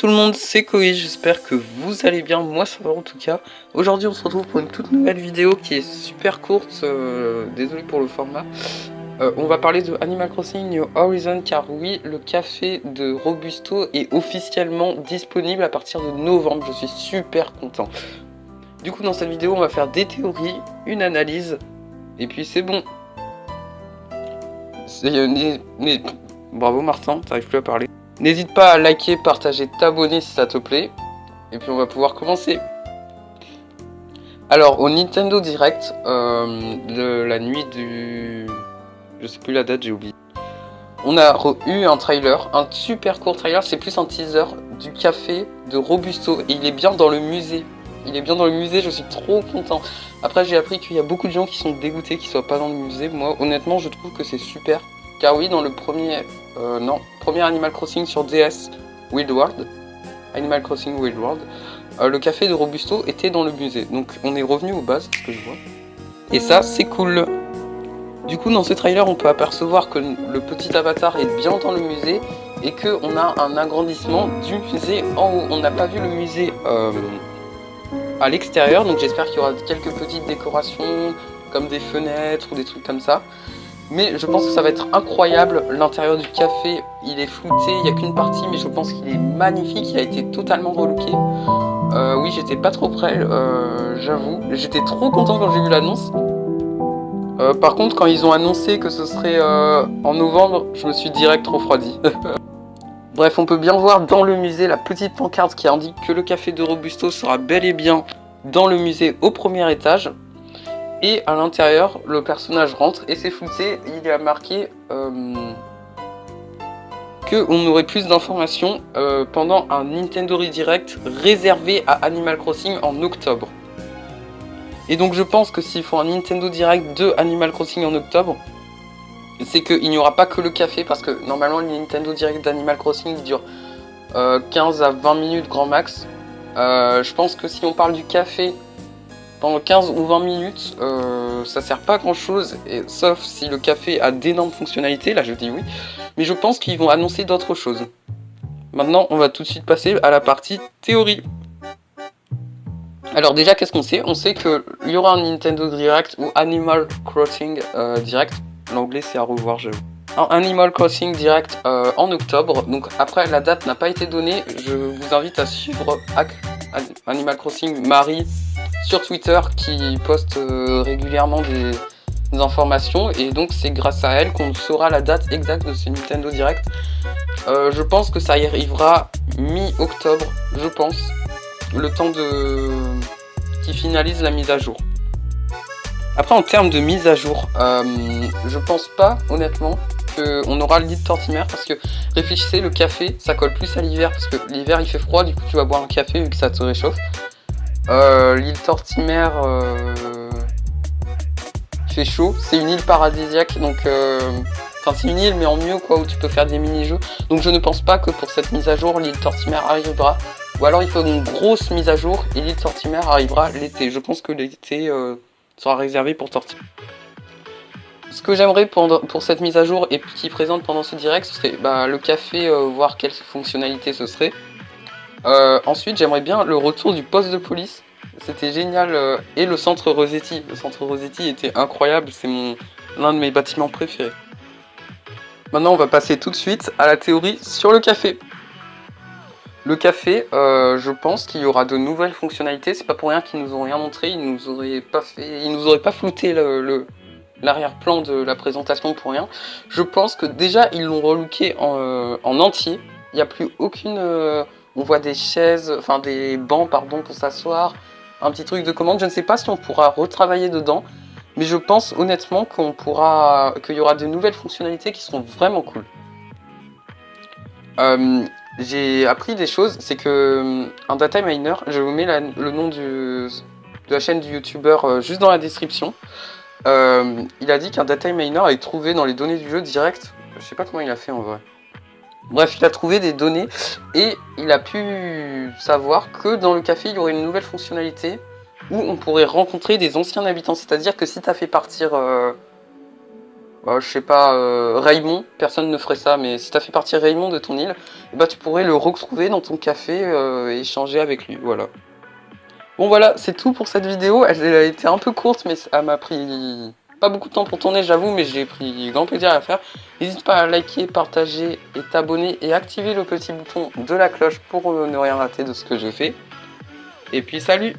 tout le monde, c'est Koei, j'espère que vous allez bien, moi ça va en tout cas. Aujourd'hui on se retrouve pour une toute nouvelle vidéo qui est super courte, désolé pour le format. On va parler de Animal Crossing New Horizons car oui, le café de Robusto est officiellement disponible à partir de novembre, je suis super content. Du coup dans cette vidéo on va faire des théories, une analyse, et puis c'est bon. Bravo Martin, t'arrives plus à parler. N'hésite pas à liker, partager, t'abonner si ça te plaît. Et puis on va pouvoir commencer. Alors au Nintendo Direct, de la nuit du... Je sais plus la date, j'ai oublié. On a eu un trailer, un super court trailer, c'est plus un teaser du café de Robusto. Et il est bien dans le musée. Il est bien dans le musée, je suis trop content. Après j'ai appris qu'il y a beaucoup de gens qui sont dégoûtés qu'il soit pas dans le musée. Moi honnêtement je trouve que c'est super. Car oui, dans le premier Animal Crossing sur DS, Wild World, Animal Crossing Wild World, le café de Robusto était dans le musée. Donc on est revenu aux bases, ce que je vois. Et ça, c'est cool. Du coup, dans ce trailer, on peut apercevoir que le petit avatar est bien dans le musée et qu'on a un agrandissement du musée en haut. On n'a pas vu le musée à l'extérieur, donc j'espère qu'il y aura quelques petites décorations, comme des fenêtres ou des trucs comme ça. Mais je pense que ça va être incroyable, l'intérieur du café, il est flouté, il n'y a qu'une partie, mais je pense qu'il est magnifique, il a été totalement relooké. Oui, j'étais pas trop prêt, j'avoue. J'étais trop content quand j'ai vu l'annonce. Par contre, quand ils ont annoncé que ce serait en novembre, je me suis direct refroidi. Bref, on peut bien voir dans le musée la petite pancarte qui indique que le café de Robusto sera bel et bien dans le musée au premier étage. Et à l'intérieur, le personnage rentre et c'est flouté, il y a marqué qu'on aurait plus d'informations pendant un Nintendo Direct réservé à Animal Crossing en octobre. Et donc je pense que s'ils font un Nintendo Direct de Animal Crossing en octobre, c'est qu'il n'y aura pas que le café, parce que normalement le Nintendo Direct d'Animal Crossing dure 15 à 20 minutes grand max. Je pense que si on parle du café pendant 15 ou 20 minutes, ça sert pas à grand chose, sauf si le café a d'énormes fonctionnalités, là je dis oui, mais je pense qu'ils vont annoncer d'autres choses. Maintenant, on va tout de suite passer à la partie théorie. Alors déjà, qu'est-ce qu'on sait? On sait qu'il y aura un Nintendo Direct ou Animal Crossing Direct, l'anglais c'est à revoir, j'avoue. Un Animal Crossing Direct en octobre, donc après la date n'a pas été donnée, je vous invite à suivre Animal Crossing Marie sur Twitter qui poste régulièrement des informations et donc c'est grâce à elle qu'on saura la date exacte de ce Nintendo Direct. Je pense que ça y arrivera mi-octobre, je pense, le temps qui finalise la mise à jour. Après en termes de mise à jour, je pense pas honnêtement qu'on aura l'île Tortimer parce que réfléchissez, le café ça colle plus à l'hiver parce que l'hiver il fait froid, du coup tu vas boire un café vu que ça te réchauffe. L'île Tortimer il fait chaud, c'est une île paradisiaque donc enfin c'est une île mais en mieux quoi où tu peux faire des mini-jeux. Donc je ne pense pas que pour cette mise à jour l'île Tortimer arrivera. Ou alors il faut une grosse mise à jour et l'île Tortimer arrivera l'été. Je pense que l'été sera réservé pour Tortimer. Ce que j'aimerais pour cette mise à jour et qui présente pendant ce direct, ce serait le café, voir quelles fonctionnalités ce serait. Ensuite, j'aimerais bien le retour du poste de police. C'était génial. Et le centre Rosetti. Le centre Rosetti était incroyable. C'est l'un de mes bâtiments préférés. Maintenant, on va passer tout de suite à la théorie sur le café. Le café, je pense qu'il y aura de nouvelles fonctionnalités. C'est pas pour rien qu'ils nous ont rien montré. Ils nous auraient pas flouté l'arrière-plan de la présentation pour rien. Je pense que déjà ils l'ont relooké en entier. Il n'y a plus aucune... on voit des chaises, enfin des bancs pardon pour s'asseoir. Un petit truc de commande. Je ne sais pas si on pourra retravailler dedans. Mais je pense honnêtement qu'il y aura de nouvelles fonctionnalités qui seront vraiment cool. J'ai appris des choses. C'est que un data miner, je vous mets le nom de la chaîne du youtubeur juste dans la description. Il a dit qu'un data miner avait trouvé dans les données du jeu direct, je sais pas comment il a fait en vrai. Bref, il a trouvé des données et il a pu savoir que dans le café il y aurait une nouvelle fonctionnalité où on pourrait rencontrer des anciens habitants. C'est-à-dire que si tu as fait partir je sais pas, Raymond, personne ne ferait ça, mais si t'as fait partir Raymond de ton île, bah tu pourrais le retrouver dans ton café et échanger avec lui, voilà. Bon voilà, c'est tout pour cette vidéo, elle a été un peu courte, mais elle m'a pris pas beaucoup de temps pour tourner, j'avoue, mais j'ai pris grand plaisir à la faire. N'hésite pas à liker, partager et t'abonner et activer le petit bouton de la cloche pour ne rien rater de ce que je fais. Et puis salut!